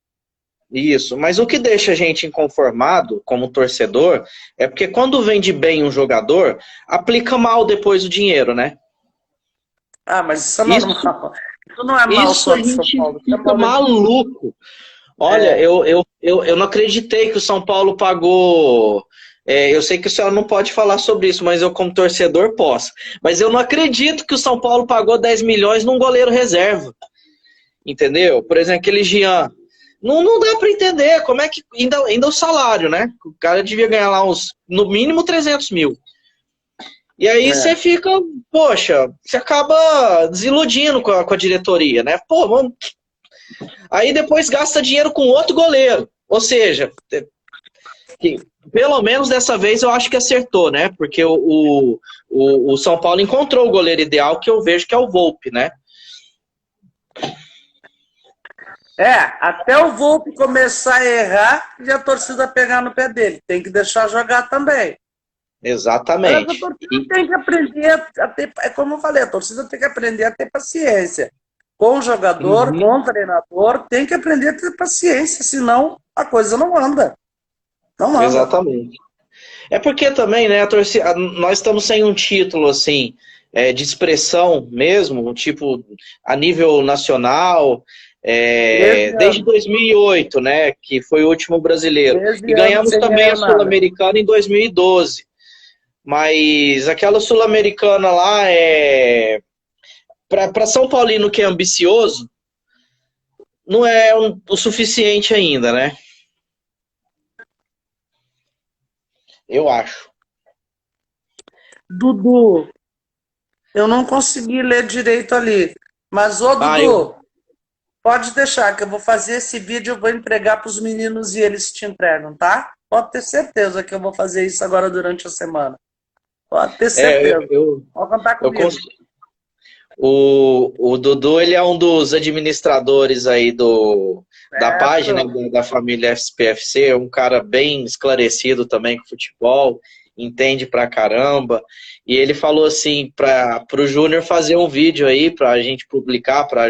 Isso, mas o que deixa a gente inconformado como torcedor é porque quando vende bem um jogador, aplica mal depois o dinheiro, né? Ah, mas isso é Isso, normal. Isso não é mal isso só a do São gente Paulo, isso é fica mal da gente. maluco. Olha, É. eu não acreditei que o São Paulo pagou. Eu sei que o senhor não pode falar sobre isso, mas eu, como torcedor, posso. Mas eu não acredito que o São Paulo pagou 10 milhões num goleiro reserva. Entendeu? Por exemplo, aquele Jean. Não dá para entender como é que. Ainda o salário, né? O cara devia ganhar lá no mínimo 300 mil. E aí você É. fica, poxa, você acaba desiludindo com a diretoria, né? Pô, vamos. Aí depois gasta dinheiro com outro goleiro. Ou seja, que, pelo menos dessa vez eu acho que acertou, né? Porque o São Paulo encontrou o goleiro ideal, que eu vejo que é o Volpi, né? Até o Volpe começar a errar e a torcida pegar no pé dele. Tem que deixar jogar também. Mas a Exatamente. torcida tem que aprender a ter. É como eu falei, a torcida tem que aprender a ter paciência. Com o jogador, com Uhum. o treinador, tem que aprender a ter paciência, senão a coisa não anda. Não anda. Exatamente. É porque também, né, nós estamos sem um título assim de expressão mesmo, tipo a nível nacional, 13 desde anos. 2008, né, que foi o último brasileiro. 13 E anos ganhamos sem também a ganhar nada. Sul-Americana em 2012. Mas aquela Sul-Americana lá para São Paulino que é ambicioso, não é o suficiente ainda, né? Eu acho. Dudu, eu não consegui ler direito ali. Mas, ô Ah, eu, Dudu, pode deixar que eu vou fazer esse vídeo, eu vou entregar para os meninos e eles te entregam, tá? Pode ter certeza que eu vou fazer isso agora durante a semana. Pode ter é, eu, certeza. eu, Pode contar eu comigo. O Dudu, ele é um dos administradores aí da página Certo? da família SPFC, é um cara bem esclarecido também com futebol, entende pra caramba. E ele falou assim para o Júnior fazer um vídeo aí para a gente publicar, para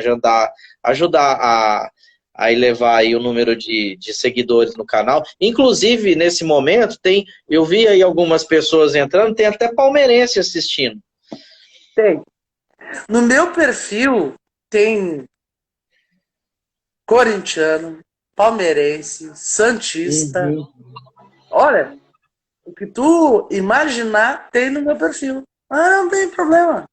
ajudar a elevar aí o número de seguidores no canal. Inclusive, nesse momento, eu vi aí algumas pessoas entrando, tem até palmeirense assistindo. Tem. No meu perfil tem corintiano, palmeirense, santista. Uhum. Olha, o que tu imaginar tem no meu perfil. Ah, não tem problema.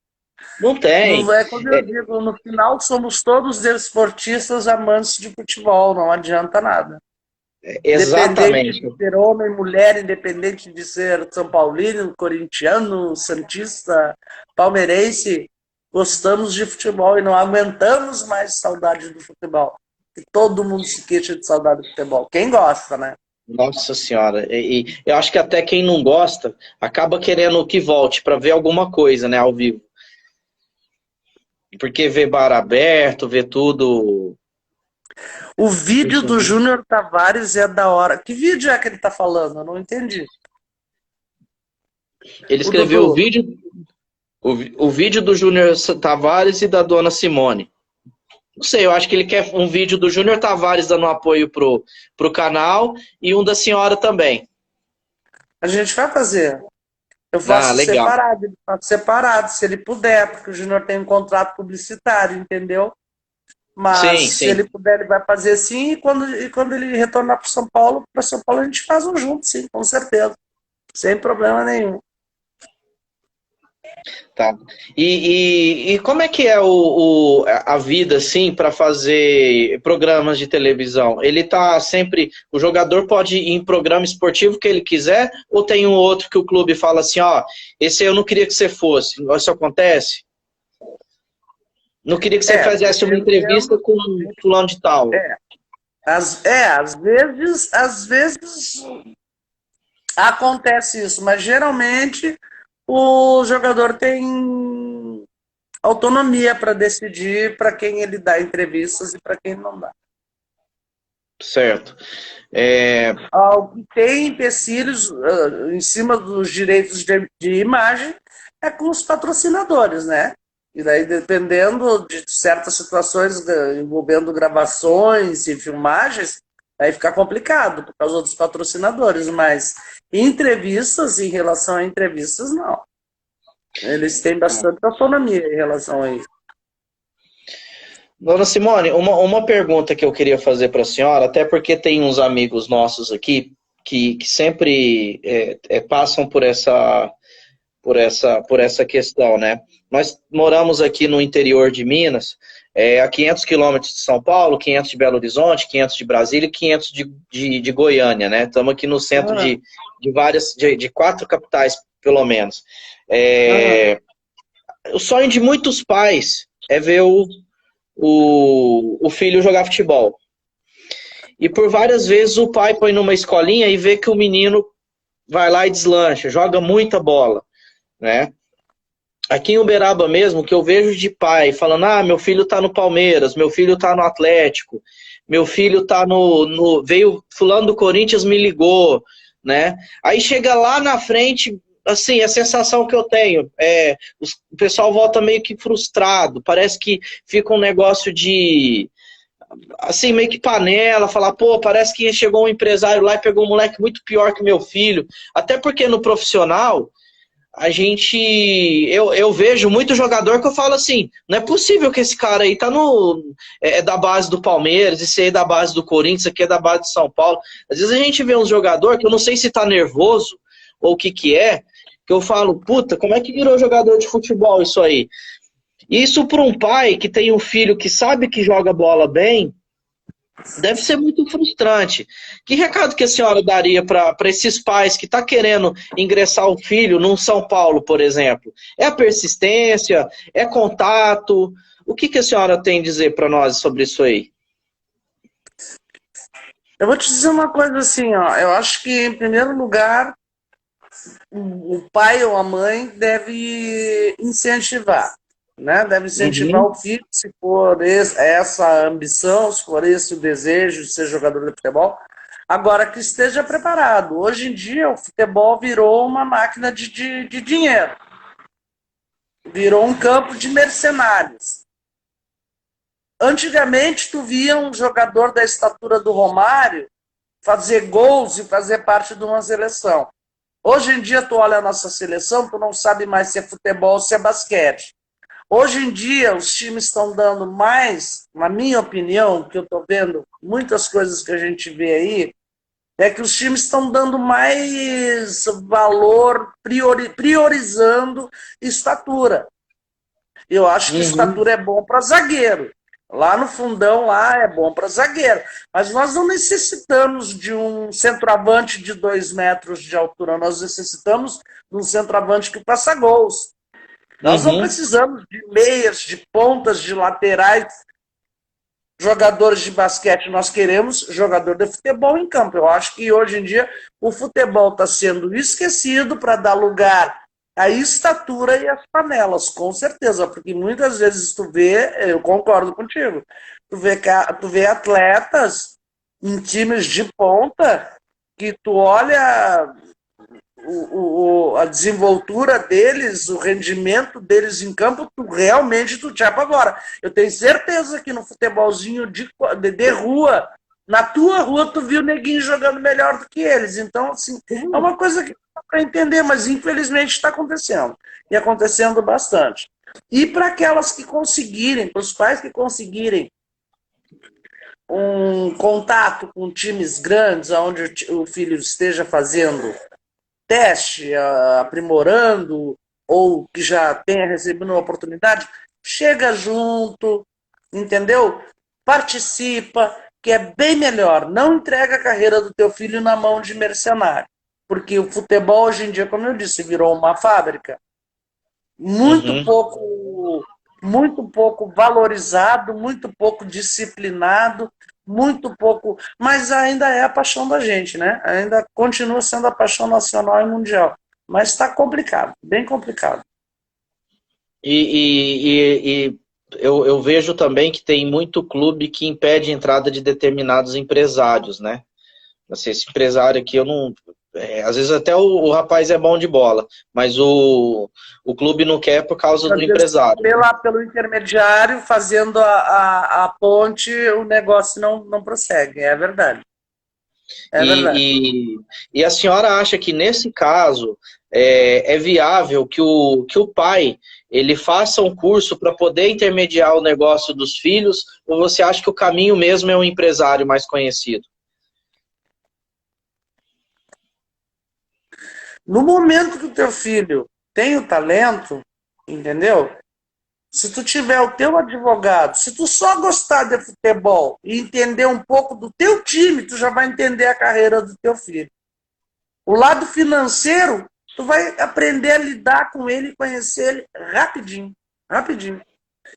Não tem. Não é como eu É, digo, no final somos todos desportistas amantes de futebol, não adianta nada. Independente exatamente. de ser homem, mulher, independente de ser São Paulino, corintiano, santista, palmeirense, gostamos de futebol e não aguentamos mais saudade do futebol. E todo mundo se queixa de saudade do futebol. Quem gosta, né? Nossa Senhora. E eu acho que até quem não gosta acaba querendo que volte para ver alguma coisa, né, ao vivo. Porque vê bar aberto, vê tudo. O vídeo do Júnior Tavares é da hora. Que vídeo é que ele tá falando? Eu não entendi. Ele O escreveu Dudu. o vídeo do Júnior Tavares e da dona Simone. Não sei, eu acho que ele quer um vídeo do Júnior Tavares dando apoio pro canal e um da senhora também. A gente vai fazer. Eu Ah, faço legal. separado, ele faz separado, se ele puder, porque o Júnior tem um contrato publicitário, entendeu? Mas Sim, se sim. ele puder, ele vai fazer sim, e quando ele retornar para São Paulo, a gente faz um junto, sim, com certeza. Sem problema nenhum. Tá. E como é que é a vida, assim, para fazer programas de televisão? Ele tá sempre. O jogador pode ir em programa esportivo que ele quiser, ou tem um outro que o clube fala assim, ó, esse eu não queria que você fosse. Isso acontece? Não queria que você fizesse uma entrevista com fulano de tal. Às vezes acontece isso, mas geralmente o jogador tem autonomia para decidir para quem ele dá entrevistas e para quem não dá. Certo. O que tem empecilhos em cima dos direitos de imagem é com os patrocinadores, né? E daí, dependendo de certas situações envolvendo gravações e filmagens, aí fica complicado por causa dos patrocinadores, mas entrevistas, em relação a entrevistas, não. Eles têm bastante autonomia em relação a isso. Dona Simone, uma pergunta que eu queria fazer para a senhora, até porque tem uns amigos nossos aqui que sempre passam por essa questão, né? Nós moramos aqui no interior de Minas, a 500 quilômetros de São Paulo, 500 de Belo Horizonte, 500 de Brasília e 500 de Goiânia, né? Estamos aqui no centro de 4 capitais, pelo menos. O sonho de muitos pais é ver o filho jogar futebol. E por várias vezes o pai põe numa escolinha e vê que o menino vai lá e deslancha, joga muita bola, né? Aqui em Uberaba mesmo, que eu vejo de pai falando, meu filho tá no Palmeiras, meu filho tá no Atlético, meu filho tá veio fulano do Corinthians, me ligou, né? Aí chega lá na frente, assim, a sensação que eu tenho o pessoal volta meio que frustrado, parece que fica um negócio de, assim, meio que panela, falar, pô, parece que chegou um empresário lá e pegou um moleque muito pior que meu filho, até porque no profissional, eu vejo muito jogador que eu falo assim, não é possível que esse cara aí tá da base do Palmeiras, esse aí é da base do Corinthians, aqui é da base de São Paulo. Às vezes a gente vê um jogador que eu não sei se tá nervoso ou o que é, que eu falo, puta, como é que virou jogador de futebol isso aí? Isso para um pai que tem um filho que sabe que joga bola bem, deve ser muito frustrante. Que recado que a senhora daria para esses pais que estão querendo ingressar o filho num São Paulo, por exemplo? É a persistência? É contato? O que a senhora tem a dizer para nós sobre isso aí? Eu vou te dizer uma coisa assim, ó. Eu acho que, em primeiro lugar, o pai ou a mãe deve incentivar, né? Deve incentivar o filho, se for essa a ambição, se for esse o desejo de ser jogador de futebol. Agora, que esteja preparado. Hoje em dia, o futebol virou uma máquina de dinheiro. Virou um campo de mercenários. Antigamente, tu via um jogador da estatura do Romário fazer gols e fazer parte de uma seleção. Hoje em dia, tu olha a nossa seleção, tu não sabe mais se é futebol ou se é basquete. Hoje em dia, os times estão dando mais, na minha opinião, que eu estou vendo muitas coisas que a gente vê aí, é que os times estão dando mais valor, priorizando estatura. Eu acho que estatura é bom para zagueiro. Lá no fundão, lá é bom para zagueiro. Mas nós não necessitamos de um centroavante de 2 metros de altura. Nós necessitamos de um centroavante que faça gols. Nós não precisamos de meias, de pontas, de laterais, jogadores de basquete. Nós queremos jogador de futebol em campo. Eu acho que hoje em dia o futebol está sendo esquecido para dar lugar à estatura e às panelas, com certeza. Porque muitas vezes tu vê, eu concordo contigo, tu vê atletas em times de ponta que tu olha a desenvoltura deles, o rendimento deles em campo, realmente tu te apavora. Eu tenho certeza que no futebolzinho de rua, na tua rua, tu viu o neguinho jogando melhor do que eles. Então, assim, é uma coisa que não dá para entender, mas infelizmente está acontecendo. E acontecendo bastante. E para aquelas que conseguirem, para os pais que conseguirem um contato com times grandes, onde o filho esteja fazendo teste, aprimorando, ou que já tenha recebido uma oportunidade, chega junto, entendeu? Participa, que é bem melhor. Não entrega a carreira do teu filho na mão de mercenário. Porque o futebol, hoje em dia, como eu disse, virou uma fábrica. Muito pouco muito pouco valorizado, muito pouco disciplinado, muito pouco, mas ainda é a paixão da gente, né? Ainda continua sendo a paixão nacional e mundial. Mas está complicado, bem complicado. E eu vejo também que tem muito clube que impede a entrada de determinados empresários, né? Assim, esse empresário aqui, eu não. Às vezes até o rapaz é bom de bola, mas o clube não quer por causa do Às vezes, empresário. pelo intermediário, fazendo a ponte, o negócio não prossegue, é verdade. É verdade. E a senhora acha que nesse caso é viável que o pai ele faça um curso para poder intermediar o negócio dos filhos, ou você acha que o caminho mesmo é um empresário mais conhecido? No momento que o teu filho tem o talento, entendeu? Se tu tiver o teu advogado, se tu só gostar de futebol e entender um pouco do teu time, tu já vai entender a carreira do teu filho. O lado financeiro, tu vai aprender a lidar com ele e conhecer ele rapidinho, rapidinho.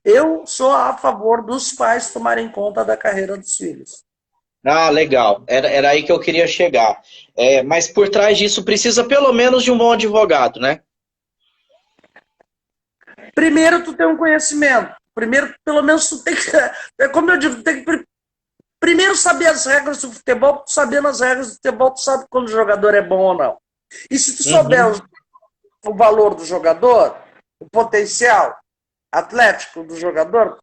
Eu sou a favor dos pais tomarem conta da carreira dos filhos. Ah, legal. Era aí que eu queria chegar. Mas por trás disso precisa pelo menos de um bom advogado, né? Primeiro, tu tem um conhecimento. Primeiro, pelo menos, tu tem que. É como eu digo, tu tem que primeiro saber as regras do futebol. Sabendo as regras do futebol, tu sabe quando o jogador é bom ou não. E se tu souber Uhum, o valor do jogador, o potencial atlético do jogador,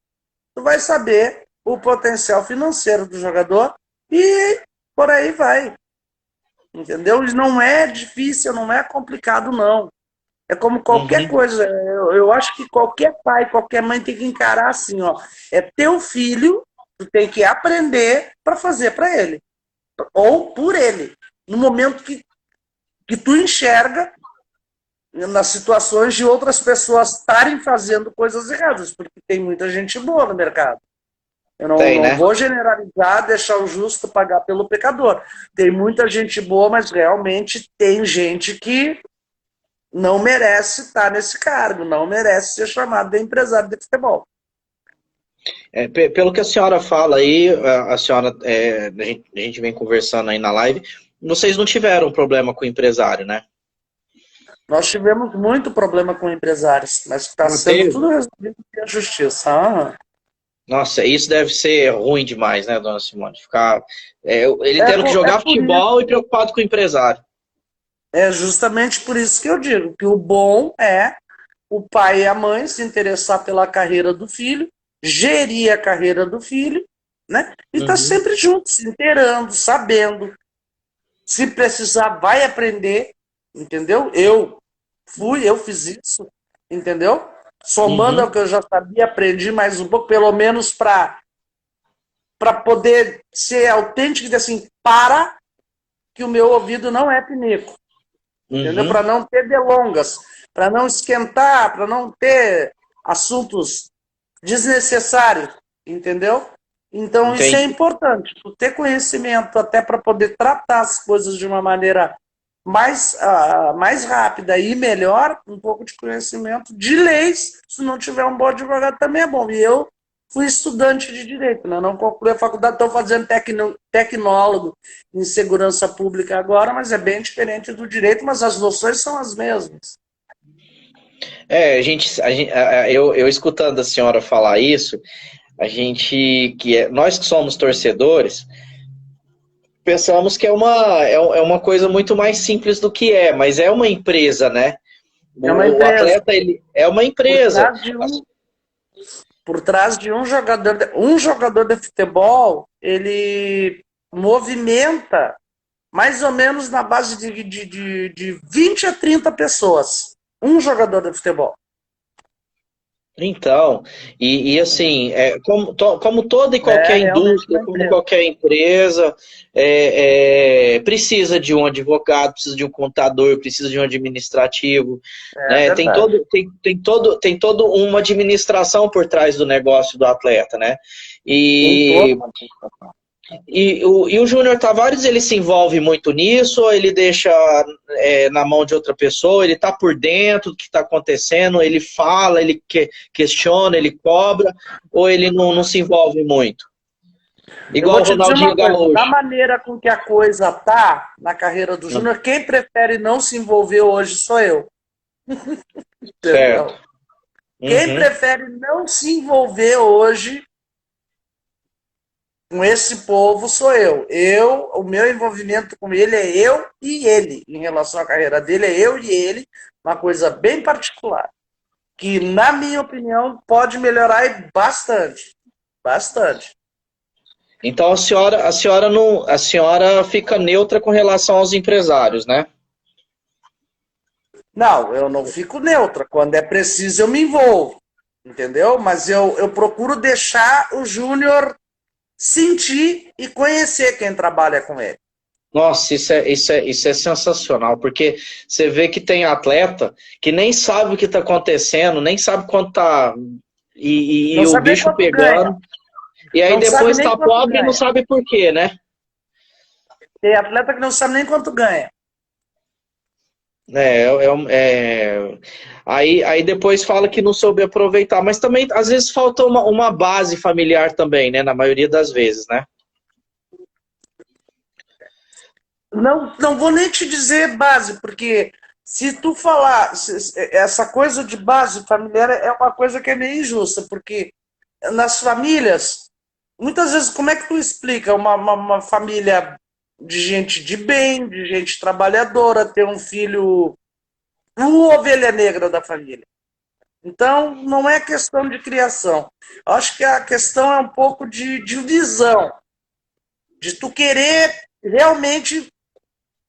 tu vai saber o potencial financeiro do jogador e por aí vai. Entendeu? E não é difícil, não é complicado, não. É como qualquer uhum. coisa. Eu acho que qualquer pai, qualquer mãe tem que encarar assim, ó. É teu filho, tu tem que aprender para fazer para ele. Ou por ele. No momento que tu enxerga nas situações de outras pessoas estarem fazendo coisas erradas, porque tem muita gente boa no mercado. Eu Tem, não né? vou generalizar, deixar o justo pagar pelo pecador. Tem muita gente boa, mas realmente tem gente que não merece estar nesse cargo, não merece ser chamado de empresário de futebol. Pelo que a senhora fala aí, a senhora, a gente vem conversando aí na live, vocês não tiveram problema com o empresário, né? Nós tivemos muito problema com empresários, mas está Não sendo teve? tudo resolvido pela justiça. Ah, Nossa, isso deve ser ruim demais, né, dona Simone? Ficar, ele é, tendo que é jogar por isso, futebol e preocupado com o empresário. é justamente por isso que eu digo que o bom é o pai e a mãe se interessar pela carreira do filho, gerir a carreira do filho, né? E estar Uhum, sempre junto, se inteirando, sabendo. Se precisar, vai aprender, entendeu? Eu fiz isso, entendeu? Somando ao uhum, que eu já sabia, aprendi mais um pouco, pelo menos para poder ser autêntico e dizer assim, para que o meu ouvido não é pinico, entendeu? Para uhum. não ter delongas, para não esquentar, para não ter assuntos desnecessários, entendeu? Então isso é Entendi. importante, tu ter conhecimento até para poder tratar as coisas de uma maneira mais rápida e melhor, um pouco de conhecimento de leis, se não tiver um bom advogado também é bom. E eu fui estudante de direito, né? Não concluí a faculdade, estou fazendo tecnólogo em segurança pública agora, mas é bem diferente do direito, mas as noções são as mesmas. Eu escutando a senhora falar isso, nós que somos torcedores, pensamos que é uma coisa muito mais simples do que é, mas é uma empresa, né? É uma O empresa. atleta, ele é uma Por empresa. trás de um, por trás de um jogador de futebol, ele movimenta mais ou menos na base de 20 a 30 pessoas. Um jogador de futebol. Então, assim, como toda e É qualquer realmente indústria, uma como empresa. qualquer empresa, precisa de um advogado, precisa de um contador, precisa de um administrativo, É né? verdade. Tem todo uma administração por trás do negócio do atleta, né? Tem toda E, uma situação. E o Júnior Tavares, ele se envolve muito nisso, ou ele deixa na mão de outra pessoa, ele está por dentro do que está acontecendo, ele fala, ele questiona, ele cobra, ou ele não se envolve muito? Eu vou Igual o te dizer Ronaldinho uma coisa, da Gaúcho. maneira com que a coisa tá na carreira do Júnior, quem prefere não se envolver hoje sou eu. Certo. Entendeu? Quem Uhum. prefere não se envolver hoje com esse povo sou eu. O meu envolvimento com ele é eu e ele. Em relação à carreira dele, é eu e ele, uma coisa bem particular. Que, na minha opinião, pode melhorar bastante. Bastante. Então a senhora fica neutra com relação aos empresários, né? Não, eu não fico neutra. Quando é preciso, eu me envolvo. Entendeu? Mas eu procuro deixar o Júnior sentir e conhecer quem trabalha com ele. Nossa, isso é sensacional, porque você vê que tem atleta que nem sabe o que está acontecendo, nem sabe quanto tá Não e o sabe nem bicho quanto ganha. pegando, e aí Não sabe depois nem tá quanto pobre e não ganha. sabe por quê, né? Tem atleta que não sabe nem quanto ganha. É, aí depois fala que não soube aproveitar, mas também às vezes falta uma base familiar também, né? Na maioria das vezes, né? Não vou nem te dizer base, porque se tu falar essa coisa de base familiar é uma coisa que é meio injusta, porque nas famílias, muitas vezes, como é que tu explica uma família de gente de bem, de gente trabalhadora, ter um filho, uma ovelha negra da família? Então, não é questão de criação. Eu acho que a questão é um pouco de visão, de tu querer realmente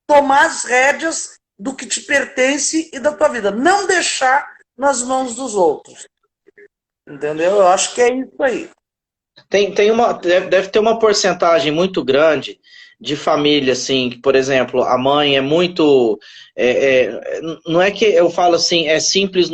tomar as rédeas do que te pertence e da tua vida. Não deixar nas mãos dos outros. Entendeu? Eu acho que é isso aí. Deve ter uma porcentagem muito grande de família, assim, que, por exemplo, a mãe é muito. Não é que eu falo assim, é simples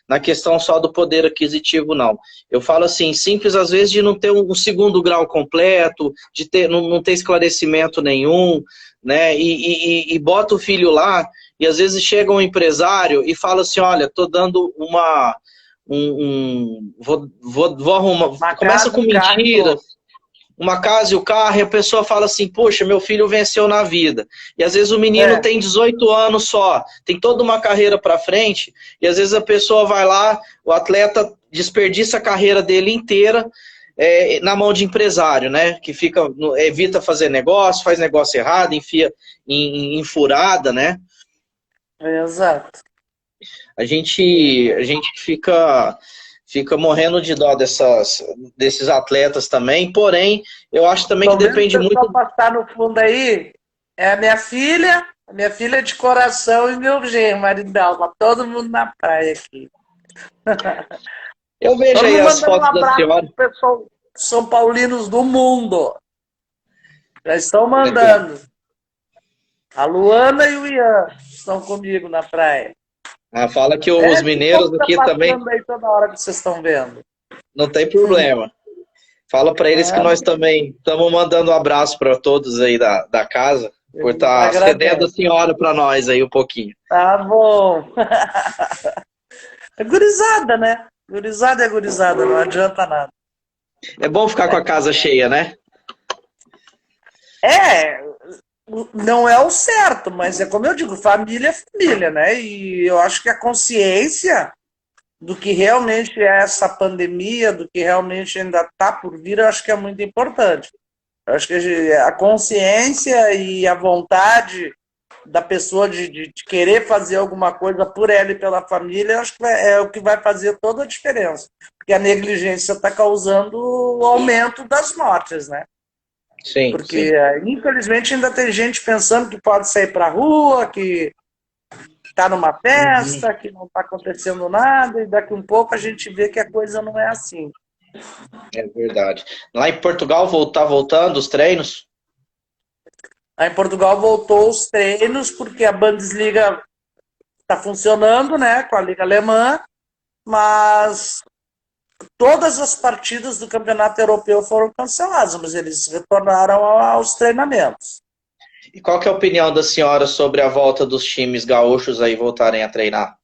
na questão só do poder aquisitivo, não. Eu falo assim, simples às vezes de não ter um segundo grau completo, de não ter esclarecimento nenhum, né? E bota o filho lá, e às vezes chega um empresário e fala assim: olha, tô dando vou arrumar. Uma Começa casa, com um carro e mentiras, pronto. uma casa e o carro, e a pessoa fala assim: poxa, meu filho venceu na vida. E às vezes o menino É, tem 18 anos só, tem toda uma carreira para frente, e às vezes a pessoa vai lá, o atleta desperdiça a carreira dele inteira. Na mão de empresário, né? Que evita fazer negócio, faz negócio errado, enfia em furada, né? exato. A gente fica morrendo de dó desses atletas também, porém, eu acho também que Tô vendo o depende muito. pessoal passar no fundo aí. É a minha filha de coração e meu genro, maridão. Tá todo mundo na praia aqui. Eu vejo Todo aí mundo as mandando um fotos da abraço senhora. pro pessoal São Paulinos do mundo. Já estão mandando. A Luana e o Ian estão comigo na praia. Fala que os É esse mineiros povo que tá aqui também passando aí toda hora que vocês estão vendo. não tem problema. Fala para eles que É, nós também estamos mandando um abraço para todos aí da casa, por estar cedendo a agradece. senhora para nós aí um pouquinho. Tá bom. É gurizada, né? Gurizada é gurizada, não adianta nada. É bom ficar com a casa cheia, né? É, não é o certo, mas é como eu digo, família é família, né? E eu acho que a consciência do que realmente é essa pandemia, do que realmente ainda está por vir, eu acho que é muito importante. Eu acho que a consciência e a vontade da pessoa de querer fazer alguma coisa por ela e pela família, eu acho que é o que vai fazer toda a diferença. Porque a negligência está causando o aumento das mortes, né? Sim, Porque, sim. infelizmente, ainda tem gente pensando que pode sair para a rua, que está numa Uhum. festa, que não está acontecendo nada, e daqui um pouco a gente vê que a coisa não é assim. É verdade. Lá em Portugal tá voltando os treinos? Aí em Portugal voltou os treinos, porque a Bundesliga está funcionando, né, com a Liga Alemã, mas todas as partidas do Campeonato Europeu foram canceladas, mas eles retornaram aos treinamentos. E qual que é a opinião da senhora sobre a volta dos times gaúchos aí voltarem a treinar?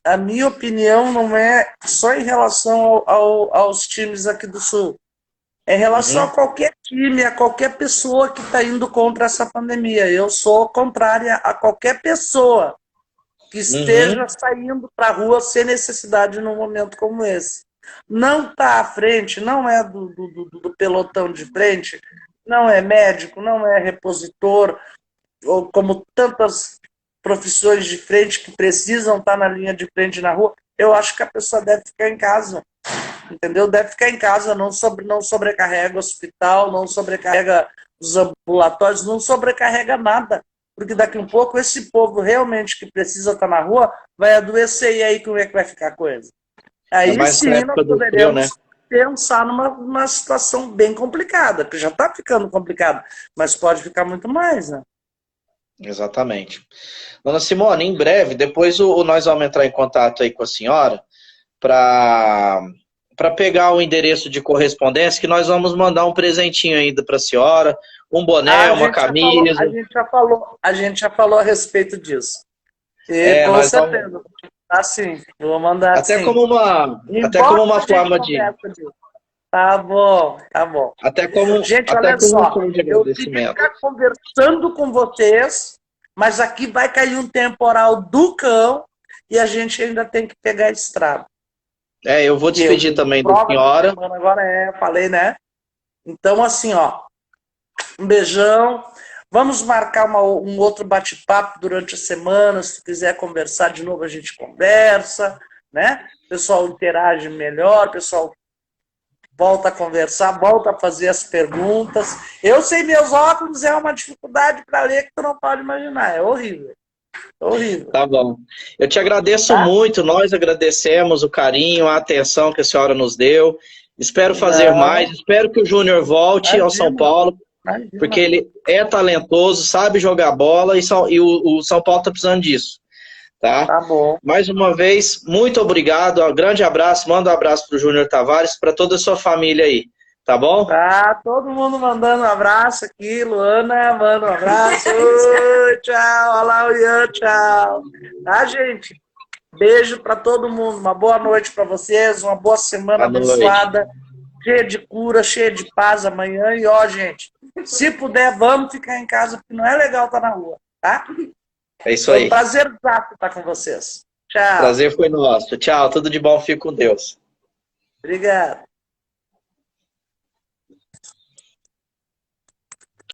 A minha opinião não é só em relação aos times aqui do Sul. É em relação a qualquer time, a qualquer pessoa que está indo contra essa pandemia. Eu sou contrária a qualquer pessoa que esteja saindo para a rua sem necessidade num momento como esse. Não está à frente, não é do pelotão de frente, não é médico, não é repositor, ou como tantas profissões de frente que precisam estar na linha de frente na rua. Eu acho que a pessoa deve ficar em casa, entendeu? Deve ficar em casa, não sobrecarrega o hospital, não sobrecarrega os ambulatórios, não sobrecarrega nada. Porque daqui a um pouco esse povo realmente que precisa estar na rua vai adoecer, e aí como é que vai ficar a coisa? Aí sim nós poderemos pensar numa situação bem complicada, que já está ficando complicada, mas pode ficar muito mais, né? Exatamente. Dona Simone, em breve, depois nós vamos entrar em contato aí com a senhora para pegar o endereço de correspondência, que nós vamos mandar um presentinho ainda para a senhora, um boné, uma camisa. A gente já falou a respeito disso. E com certeza. Vamos... Assim, vou mandar até assim. Como uma forma de... Tá bom, tá bom. Gente, olha só, eu queria ficar conversando com vocês, mas aqui vai cair um temporal do cão e a gente ainda tem que pegar a estrada. Eu vou despedir também da senhora. Agora falei, né? Então, assim, ó, um beijão. Vamos marcar um outro bate-papo durante a semana. Se quiser conversar de novo, a gente conversa, né? O pessoal interage melhor, o pessoal volta a conversar, volta a fazer as perguntas. Eu sem meus óculos é uma dificuldade para ler que tu não pode imaginar. É horrível. Horrível. Tá bom. Eu te agradeço muito. Nós agradecemos o carinho, a atenção que a senhora nos deu. Espero fazer mais. Espero que o Júnior volte ao São Paulo. Porque ele é talentoso, sabe jogar bola e o São Paulo está precisando disso. Tá bom. Mais uma vez, muito obrigado. Um grande abraço. Manda um abraço para o Júnior Tavares, para toda a sua família aí. Tá bom? Tá, todo mundo mandando um abraço aqui. Luana, manda um abraço. Tchau. Olá, o Ian, tchau. Tá, gente? Beijo para todo mundo. Uma boa noite para vocês. Uma boa semana abençoada. Cheia de cura, cheia de paz amanhã. E ó, gente, se puder, vamos ficar em casa, porque não é legal estar na rua, tá? É isso aí. Foi um prazer estar com vocês. Tchau. Prazer foi nosso. Tchau, tudo de bom. Fique com Deus. Obrigado.